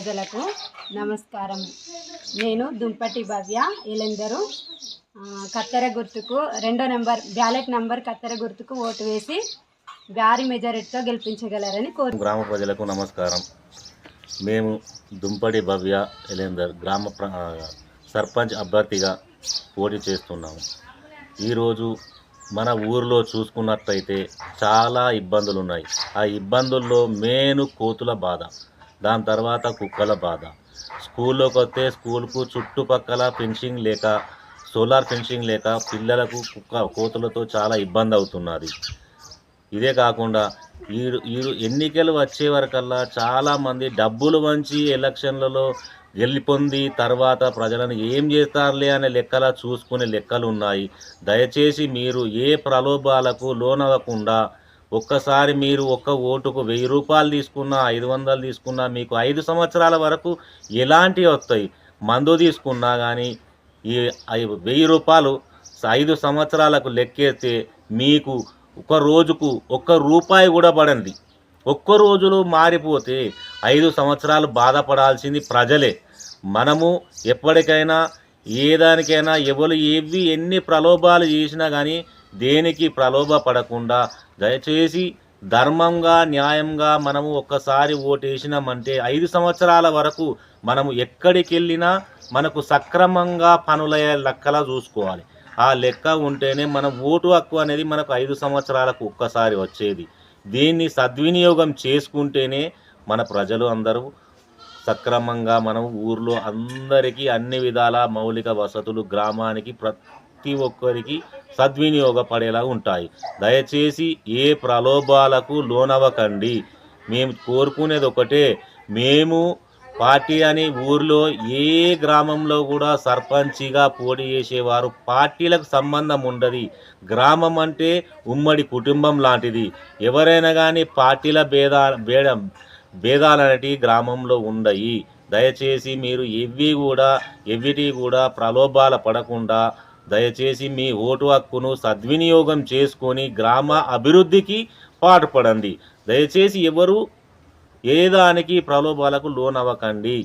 ప్రజలకు నమస్కారం. నేను దుంపటి భవ్య ఎలెందరు. కత్తెర గుర్తుకు 2వ నెంబర్ బ్యాలెట్ నంబర్ కత్తెర గుర్తుకు ఓటు వేసి భారీ మెజారిటీతో గెలిపించగలరని గ్రామ ప్రజలకు నమస్కారం. మేము దుంపటి భవ్య ఎలెందర్ గ్రామ సర్పంచ్ అభ్యర్థిగా పోటీ చేస్తున్నాము. ఈరోజు మన ఊరిలో చూసుకున్నట్లయితే చాలా ఇబ్బందులు ఉన్నాయి. ఆ ఇబ్బందుల్లో మెయిన్ కోతుల బాధ, దాని తర్వాత కుక్కల బాధ. స్కూల్లోకి వస్తే స్కూల్కు చుట్టుపక్కల ఫెన్సింగ్ లేక, సోలార్ ఫెన్సింగ్ లేక పిల్లలకు కోతులతో చాలా ఇబ్బంది అవుతున్నది. ఇదే కాకుండా ఈ ఎన్నికలు వచ్చే వరకల్లా చాలామంది డబ్బులు వంచి ఎలక్షన్లలో గెలిపొంది తర్వాత ప్రజలను ఏం చేస్తారులే అనే లెక్కలా చూసుకునే లెక్కలు ఉన్నాయి. దయచేసి మీరు ఏ ప్రలోభాలకు లోనవ్వకుండా ఒక్కసారి మీరు ఒక్క ఓటుకు 1000 రూపాయలు తీసుకున్నా 500 తీసుకున్నా మీకు 5 సంవత్సరాల వరకు ఎలాంటివి వస్తాయి. మందు తీసుకున్నా కానీ ఈ 1000 రూపాయలు 5 సంవత్సరాలకు లెక్కేస్తే మీకు ఒక రోజుకు ₹1 కూడా పడండి. ఒక్క రోజులో మారిపోతే 5 సంవత్సరాలు బాధపడాల్సింది ప్రజలే. మనము ఎప్పటికైనా ఏదానికైనా ఎన్ని ప్రలోభాలు చేసినా కానీ దేనికి ప్రలోభ పడకుండా దయచేసి ధర్మంగా న్యాయంగా మనము ఒక్కసారి ఓటేసినామంటే 5 సంవత్సరాల వరకు మనము ఎక్కడికి వెళ్ళినా మనకు సక్రమంగా పనులయ్యే లెక్కలా చూసుకోవాలి. ఆ లెక్క ఉంటేనే మన ఓటు హక్కు అనేది మనకు 5 సంవత్సరాలకు ఒక్కసారి వచ్చేది. దీన్ని సద్వినియోగం చేసుకుంటేనే మన ప్రజలు అందరూ సక్రమంగా మనం ఊర్లో అందరికీ అన్ని విధాల మౌలిక వసతులు గ్రామానికి ప్రతి ఒక్కరికి సద్వినియోగపడేలా ఉంటాయి. దయచేసి ఏ ప్రలోభాలకు లోనవ్వకండి. మేము కోరుకునేది ఒకటే, మేము పార్టీ అని ఊర్లో ఏ గ్రామంలో కూడా సర్పంచిగా పోటీ చేసేవారు పార్టీలకు సంబంధం ఉండదు. గ్రామం అంటే ఉమ్మడి కుటుంబం లాంటిది. ఎవరైనా కానీ పార్టీల భేదాలనేటివి గ్రామంలో ఉండయి. దయచేసి మీరు ఎవిటి కూడా ప్రలోభాల పడకుండా దయచేసి మీ ఓటు హక్కును సద్వినియోగం చేసుకొని గ్రామ అభివృద్ధికి పాటుపడండి. దయచేసి ఎవరు ఏదానికి ప్రలోభాలకు లోనవ్వకండి.